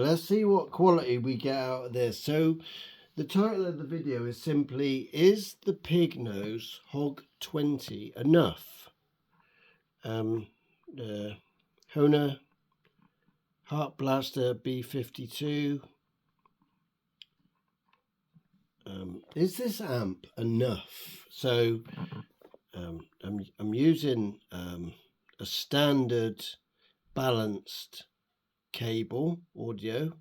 let's see what quality we get out of this. So the title of the video is simply, is the PIGNOSE HOG 20 enough? The Hohner Heart Blaster B52. Is this amp enough? So I'm using a standard balanced cable audio,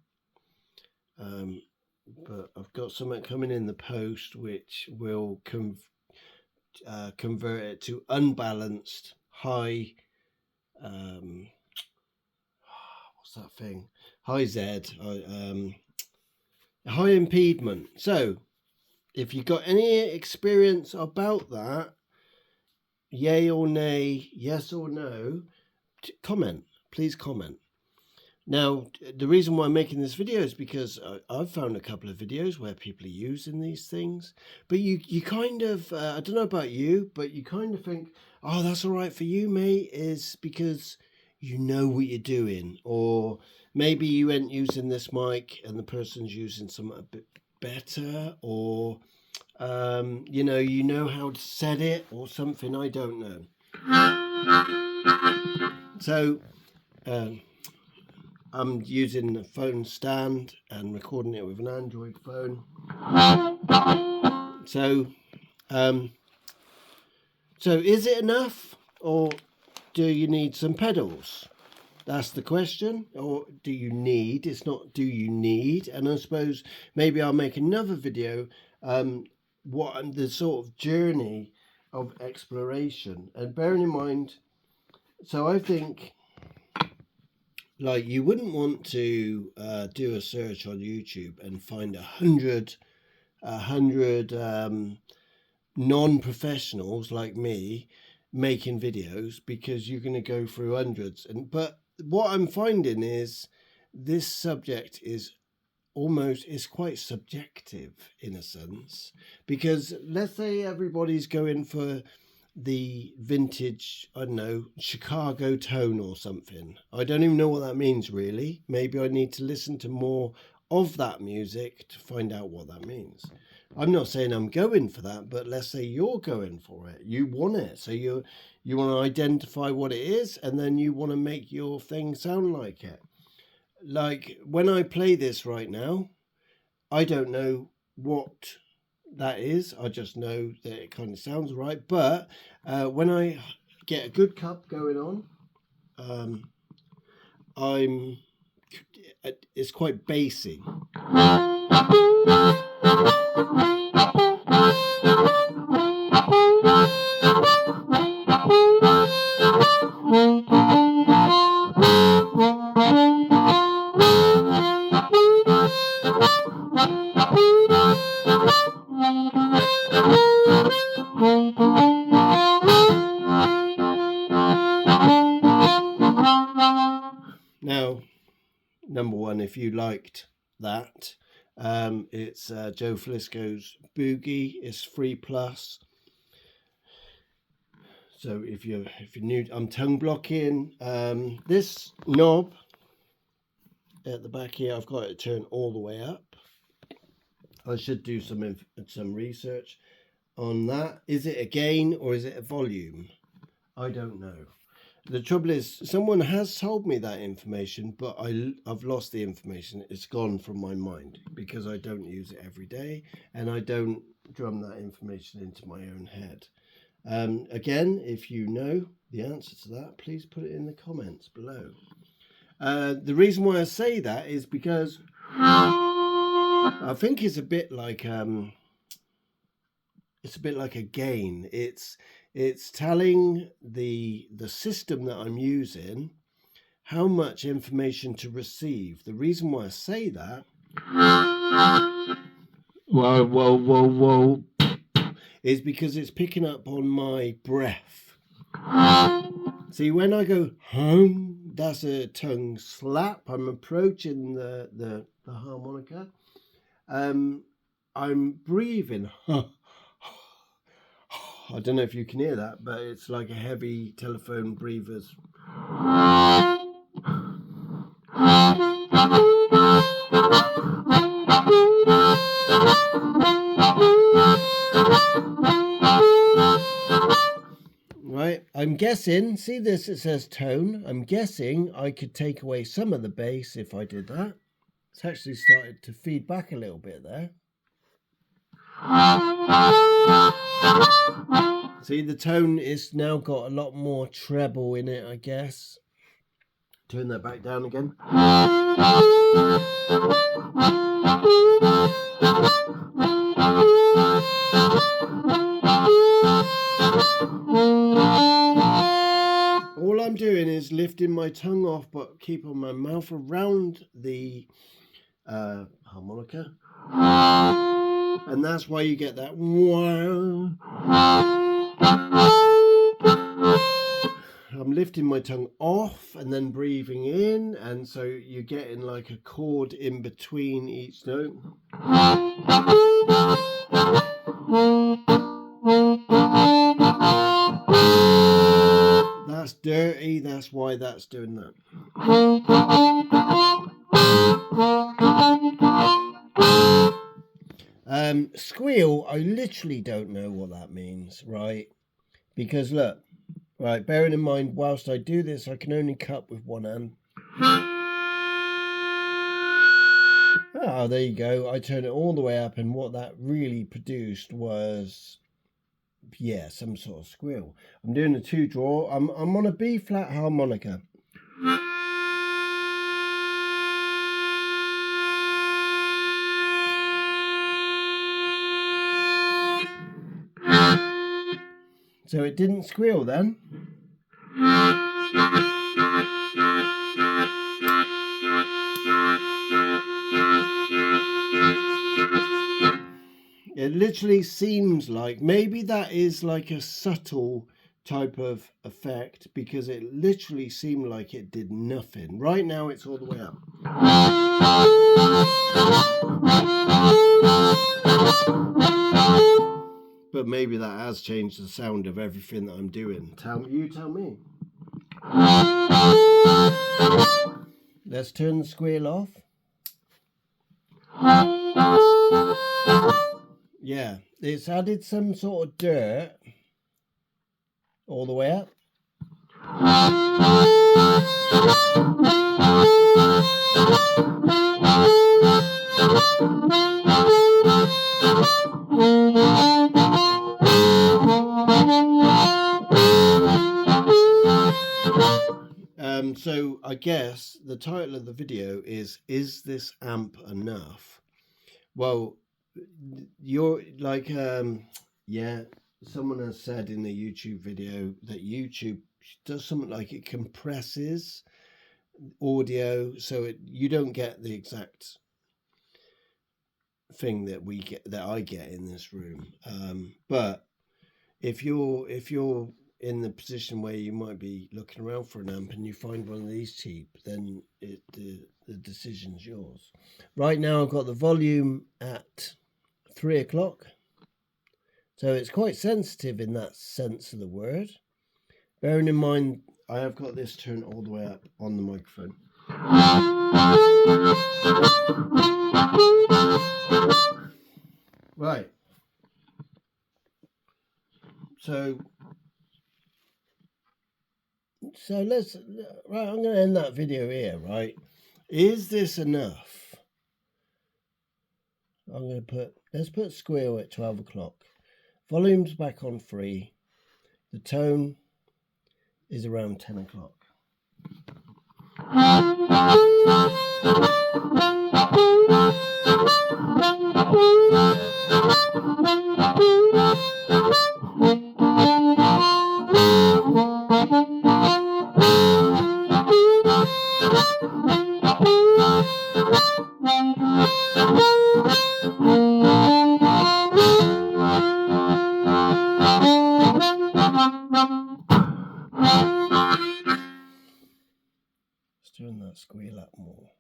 but I've got something coming in the post which will convert it to unbalanced high what's that thing, high Z, high impediment. So if you've got any experience about that, yay or nay, yes or no, comment, please comment. Now, the reason why I'm making this video is because I've found a couple of videos where people are using these things, but you kind of, I don't know about you, but you kind of think, oh, that's all right for you, mate, is because you know what you're doing. Or maybe you ain't using this mic and the person's using something a bit better, or you know how to set it or something, I don't know. So I'm using a phone stand and recording it with an Android phone. So is it enough, or do you need some pedals? That's the question. Or do you need? It's not do you need. And I suppose maybe I'll make another video what the sort of journey of exploration, and bearing in mind, so I think, like, you wouldn't want to do a search on YouTube and find 100 non-professionals like me making videos, because you're going to go through hundreds. But what I'm finding is this subject is quite subjective in a sense, because let's say everybody's going for the vintage, I don't know, Chicago tone or something. I don't even know what that means really. Maybe I need to listen to more of that music to find out what that means. I'm not saying I'm going for that, but let's say you're going for it. You want it. So you want to identify what it is, and then you want to make your thing sound like it. Like when I play this right now, I don't know what that is. I just know that it kind of sounds right. But when I get a good cup going on, it's quite bassy. Now, number one, if you liked that, it's Joe Flisco's Boogie. It's 3+. So if you're new, I'm tongue blocking. This knob at the back here, I've got it turned all the way up. I should do some research on that. Is it a gain or is it a volume? I don't know. The trouble is, someone has told me that information, but I've lost the information. It's gone from my mind because I don't use it every day, and I don't drum that information into my own head. Again, if you know the answer to that, please put it in the comments below. The reason why I say that is because I think it's a bit like a gain. It's telling the system that I'm using how much information to receive. The reason why I say that, whoa, is because it's picking up on my breath. See, when I go home, that's a tongue slap. I'm approaching the harmonica. I'm breathing. I don't know if you can hear that, but it's like a heavy telephone breathers. guessing, see this, it says tone. I'm guessing I could take away some of the bass if I did that. It's actually started to feed back a little bit there. See, the tone is now got a lot more treble in it, I guess. Turn that back down again. All I'm doing is lifting my tongue off, but keeping my mouth around the harmonica. And that's why you get that wow. I'm lifting my tongue off and then breathing in, and so you're getting like a chord in between each note. That's dirty, that's why that's doing that. Squeal, I literally don't know what that means, right? Because look, right, bearing in mind, whilst I do this, I can only cut with one hand. Oh, there you go. I turn it all the way up, and what that really produced was, yeah, some sort of squeal. I'm doing a 2-draw. I'm on a B flat harmonica. So it didn't squeal then. It literally seems like maybe that is like a subtle type of effect, because it literally seemed like it did nothing. Right now it's all the way up. But maybe that has changed the sound of everything that I'm doing. You tell me. Let's turn the squeal off. Yeah, it's added some sort of dirt all the way up. So I guess the title of the video is this amp enough? Well, you're like, yeah, someone has said in a YouTube video that YouTube does something like it compresses audio, so you don't get the exact thing that I get in this room. But if you're in the position where you might be looking around for an amp and you find one of these cheap, then the decision's yours. Right now I've got the volume at 3 o'clock, so it's quite sensitive in that sense of the word. Bearing in mind I have got this turned all the way up on the microphone. Right, so let's, right, I'm going to end that video here, right? Is this enough? I'm going to let's put squeal at 12 o'clock. Volume's back on 3. The tone is around 10 o'clock. Let's turn that squeal up more.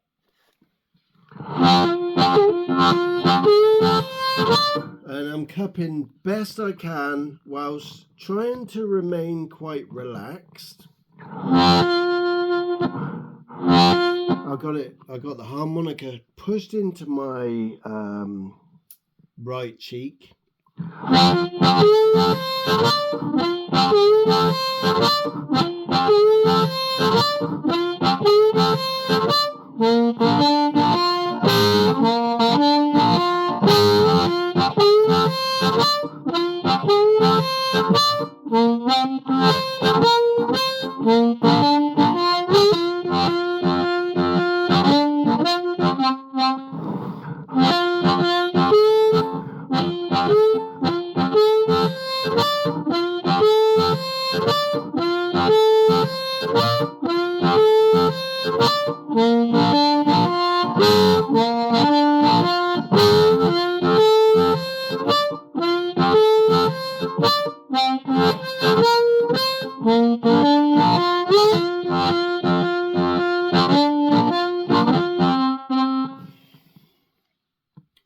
And I'm cupping best I can whilst trying to remain quite relaxed. I got the harmonica pushed into my right cheek.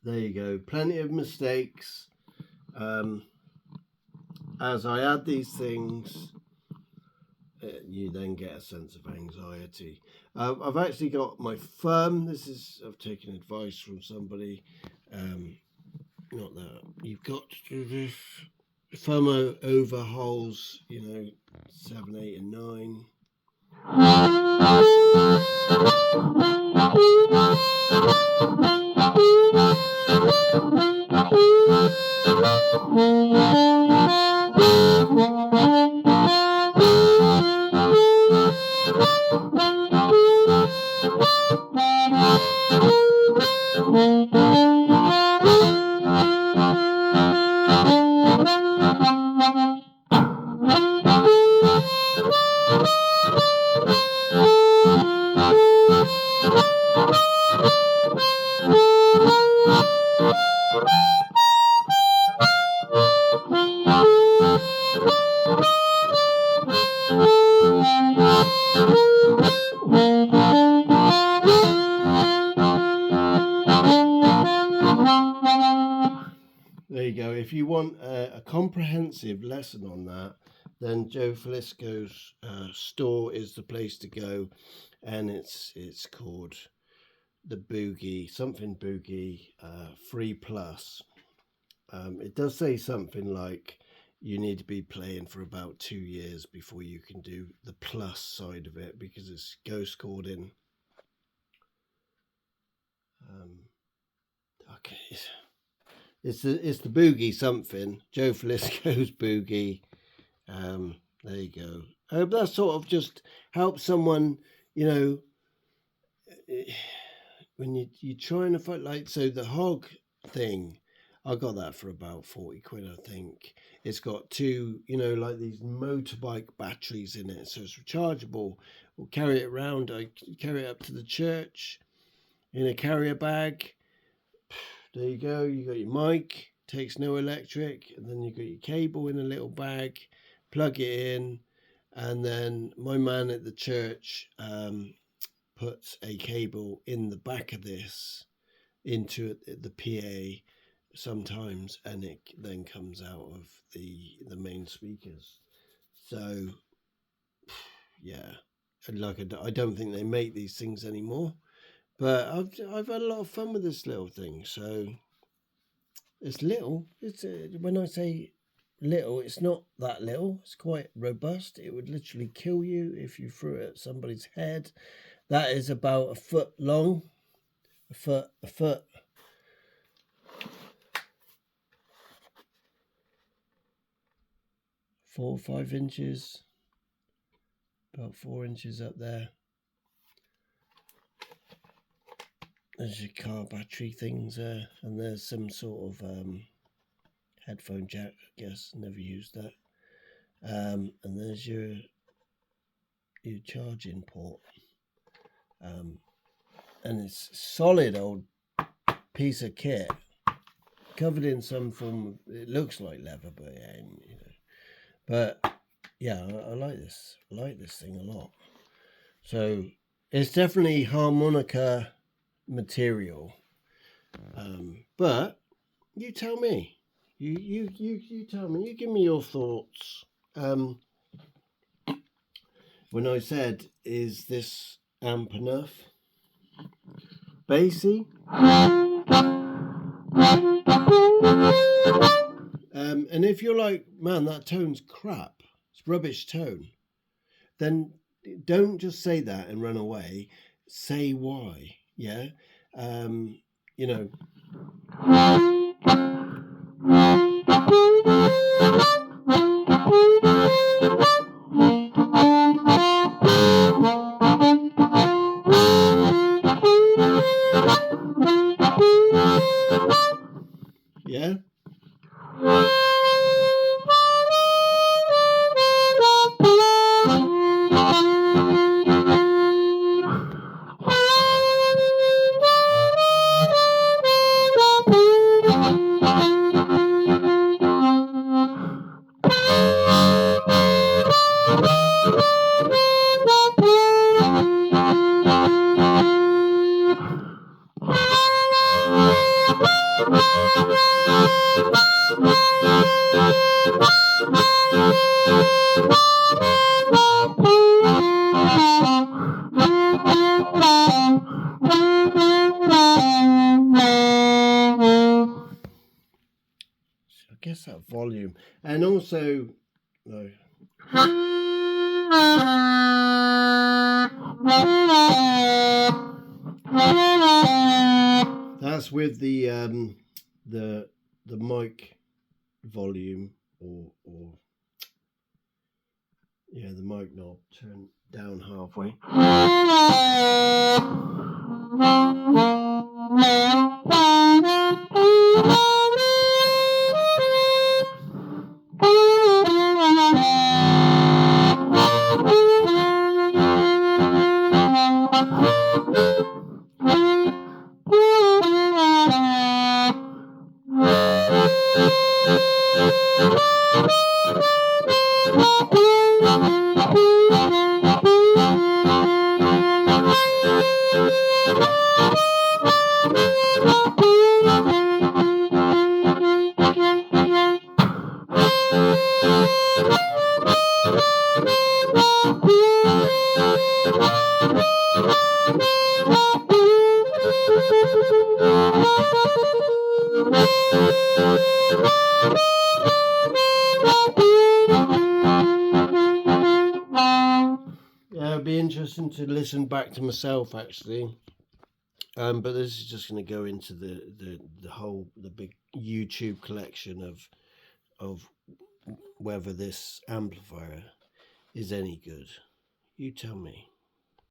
There you go, plenty of mistakes. As I add these things, you then get a sense of anxiety. I've actually got my thumb. I've taken advice from somebody. Not that you've got to do this. Thumb over holes, 7, 8, and 9. There you go. If you want a comprehensive lesson on that, then Joe Flisco's store is the place to go, and it's called the Boogie, something Boogie 3 Plus. It does say something like you need to be playing for about 2 years before you can do the plus side of it, because it's ghost chording. Okay. It's the Boogie something, Joe Flisco's Boogie. There you go. I hope that sort of just helps someone, when you're trying to fight, like, so the hog thing, I got that for about 40 quid, I think. It's got 2, like these motorbike batteries in it, so it's rechargeable. We'll carry it around. I carry it up to the church in a carrier bag. There you go. You got your mic, takes no electric, and then you got your cable in a little bag. Plug it in, and then my man at the church puts a cable in the back of this into the PA sometimes, and it then comes out of the main speakers. So yeah, like I don't think they make these things anymore. But I've had a lot of fun with this little thing. So it's little. It's when I say little, it's not that little. It's quite robust. It would literally kill you if you threw it at somebody's head. That is about 1 foot long. A foot. 4 or 5 inches. About 4 inches up there. There's your car battery things there, and there's some sort of headphone jack, I guess. Never used that. And there's your charging port. And it's solid old piece of kit, covered in some form of, it looks like leather, but it ain't, But yeah, I like this. I like this thing a lot. So it's definitely harmonica material. But you tell me. You tell me. You give me your thoughts. When I said, is this amp enough? Bassy. if you're like, man, that tone's crap, it's rubbish tone, then don't just say that and run away. Say why. Yeah. You know. Yeah. I guess that volume, and also no. That's with the mic volume, or yeah, the mic knob turned down halfway. Yeah, it'd be interesting to listen back to myself actually. But this is just going to go into the big YouTube collection of whether this amplifier is any good. You tell me.